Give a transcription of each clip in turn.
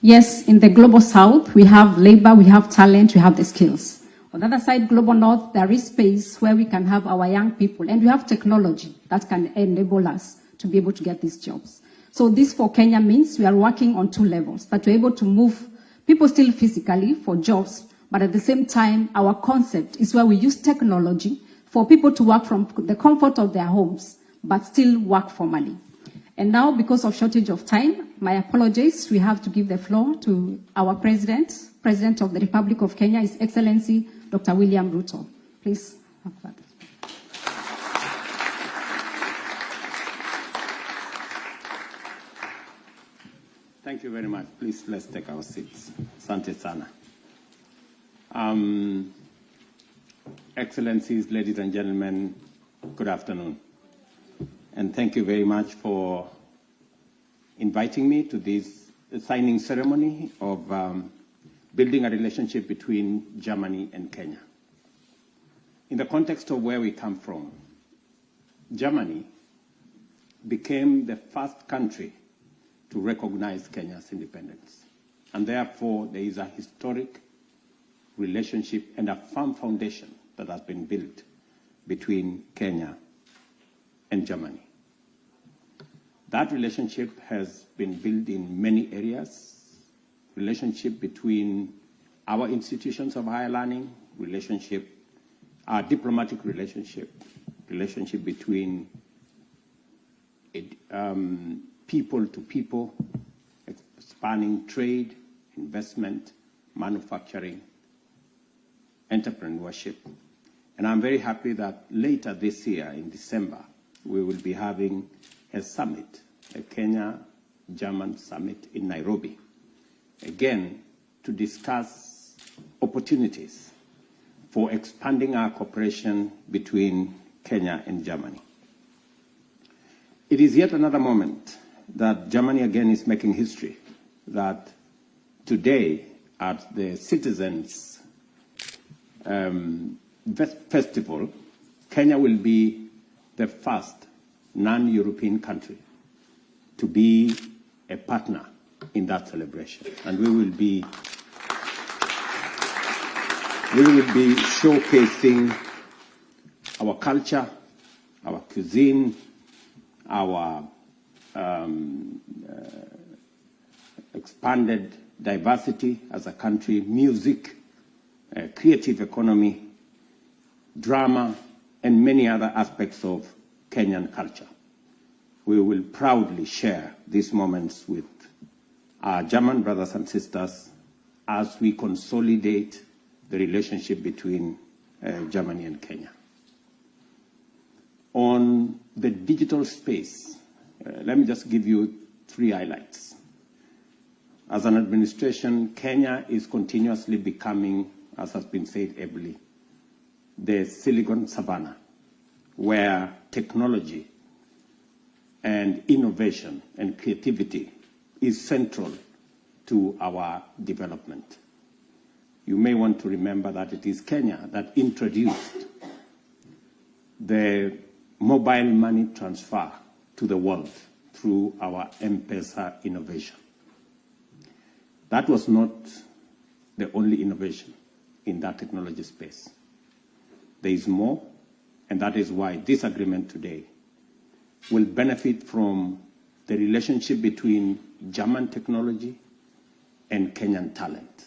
Yes, in the global south, we have labor, we have talent, we have the skills. On the other side, global north, there is space where we can have our young people, and we have technology that can enable us to be able to get these jobs. So this for Kenya means we are working on two levels, that we're able to move people still physically for jobs, but at the same time, our concept is where we use technology for people to work from the comfort of their homes, but still work formally. And now, because of shortage of time, my apologies, we have to give the floor to our President of the Republic of Kenya, His Excellency, Dr. William Ruto. Please have that. Thank you very much. Please, let's take our seats. Asante sana. Excellencies, ladies and gentlemen, good afternoon. And thank you very much for inviting me to this signing ceremony of building a relationship between Germany and Kenya. In the context of where we come from, Germany became the first country to recognize Kenya's independence. And therefore, there is a historic relationship and a firm foundation that has been built between Kenya and Germany. That relationship has been built in many areas, relationship between our institutions of higher learning, our diplomatic relationship between people to people, spanning trade, investment, manufacturing, entrepreneurship. And I'm very happy that later this year, in December, we will be having a summit, a Kenya-German summit in Nairobi, again, to discuss opportunities for expanding our cooperation between Kenya and Germany. It is yet another moment that Germany again is making history, that today at the Citizens Festival, Kenya will be the first non-European country to be a partner in that celebration. And we will be showcasing our culture, our cuisine, our expanded diversity as a country, music, creative economy, drama, and many other aspects of Kenyan culture. We will proudly share these moments with our German brothers and sisters as we consolidate the relationship between Germany and Kenya. On the digital space, let me just give you 3 highlights. As an administration, Kenya is continuously becoming, as has been said ably, the Silicon Savannah, where technology and innovation and creativity is central to our development. You may want to remember that it is Kenya that introduced the mobile money transfer to the world through our M-Pesa innovation. That was not the only innovation in that technology space. There is more, and that is why this agreement today will benefit from the relationship between German technology and Kenyan talent.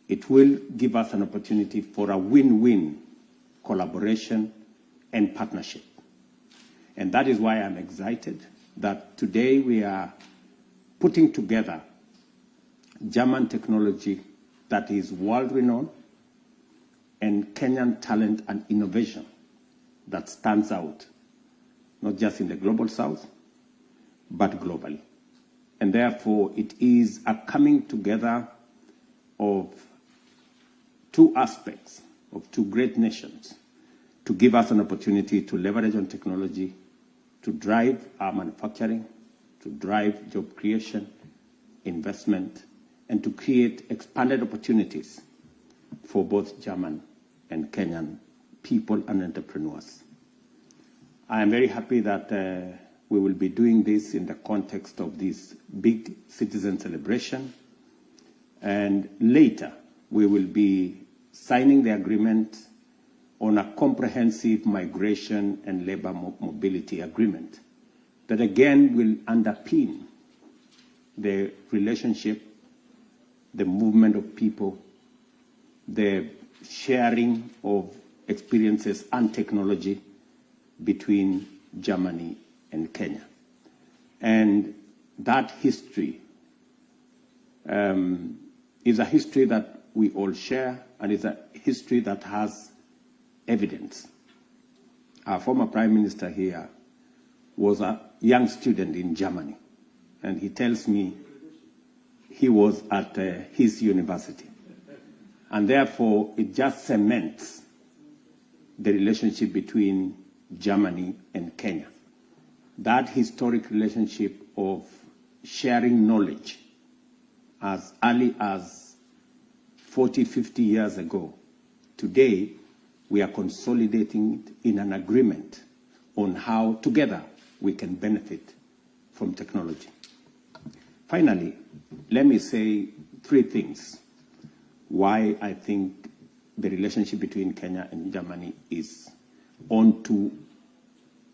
It will give us an opportunity for a win-win collaboration and partnership. And that is why I'm excited that today we are putting together German technology that is world-renowned and Kenyan talent and innovation that stands out, not just in the global south, but globally. And therefore, it is a coming together of 2 aspects of 2 great nations to give us an opportunity to leverage on technology, to drive our manufacturing, to drive job creation, investment, and to create expanded opportunities for both German and Kenyan people and entrepreneurs. I am very happy that We will be doing this in the context of this big citizen celebration. And later, we will be signing the agreement on a comprehensive migration and labor mobility agreement that again will underpin the relationship, the movement of people, the sharing of experiences and technology between Germany and Kenya. And that history is a history that we all share, and is a history that has evidence. Our former Prime Minister here was a young student in Germany, and he tells me he was at his university. And therefore, it just cements the relationship between Germany and Kenya. That historic relationship of sharing knowledge as early as 40, 50 years ago. Today, we are consolidating it in an agreement on how together we can benefit from technology. Finally, let me say three things why I think the relationship between Kenya and Germany is on to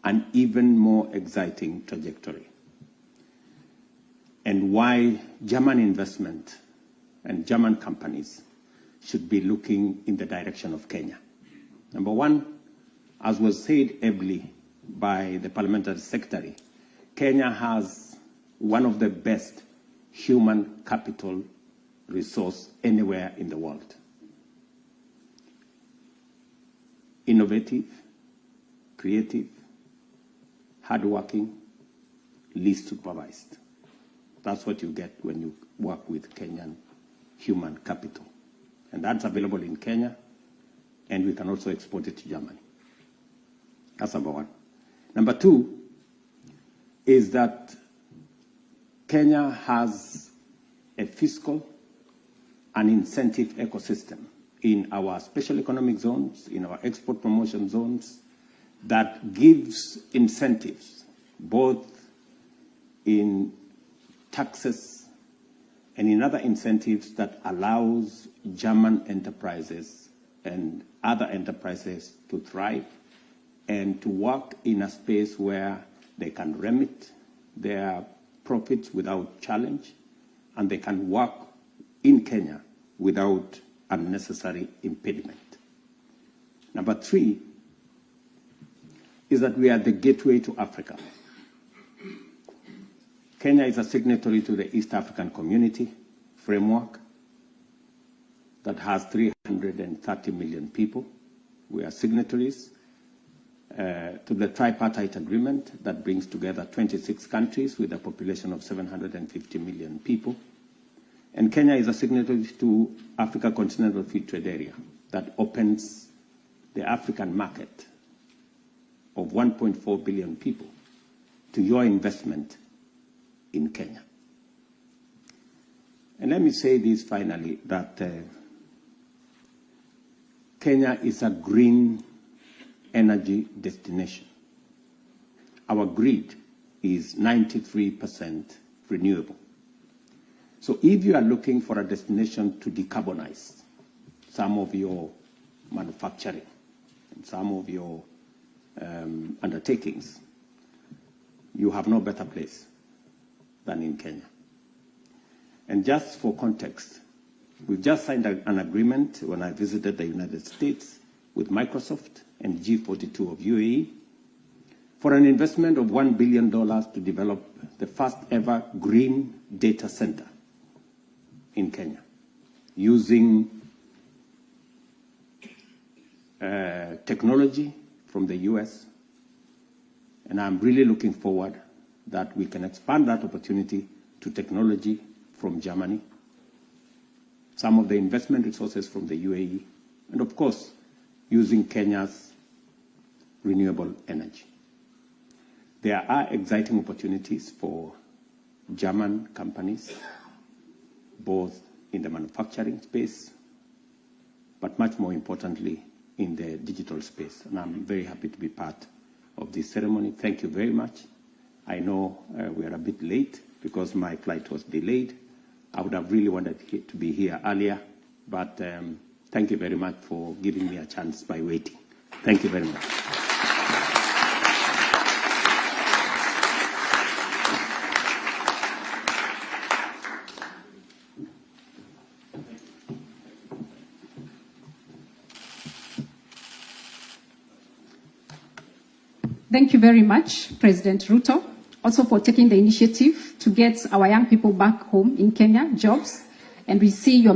an even more exciting trajectory, and why German investment and German companies should be looking in the direction of Kenya. Number one, as was said ably by the parliamentary secretary, Kenya has one of the best human capital resource anywhere in the world. Innovative, creative, hardworking, least supervised. That's what you get when you work with Kenyan human capital. And that's available in Kenya, and we can also export it to Germany. That's number one. Number two is that Kenya has a fiscal and incentive ecosystem in our special economic zones, in our export promotion zones, that gives incentives, both in taxes and in other incentives that allows German enterprises and other enterprises to thrive and to work in a space where they can remit their profits without challenge, and they can work in Kenya without unnecessary impediment. Number three is that we are the gateway to Africa. Kenya is a signatory to the East African Community Framework that has 330 million people. We are signatories to the tripartite agreement that brings together 26 countries with a population of 750 million people. And Kenya is a signatory to Africa Continental Free Trade Area that opens the African market of 1.4 billion people to your investment in Kenya. And let me say this finally, that Kenya is a green energy destination. Our grid is 93% renewable. So if you are looking for a destination to decarbonize some of your manufacturing and some of your undertakings, you have no better place than in Kenya. And just for context, we've just signed an agreement when I visited the United States with Microsoft and G42 of UAE for an investment of $1 billion to develop the first ever green data center in Kenya using technology from the US. And I'm really looking forward that we can expand that opportunity to technology from Germany, some of the investment resources from the UAE, and of course, using Kenya's renewable energy. There are exciting opportunities for German companies, both in the manufacturing space, but much more importantly, in the digital space. And I'm very happy to be part of this ceremony. Thank you very much. I know we are a bit late because my flight was delayed. I would have really wanted to be here earlier, but thank you very much for giving me a chance by waiting. Thank you very much. Thank you very much, President Ruto, also for taking the initiative to get our young people back home in Kenya jobs. And we see your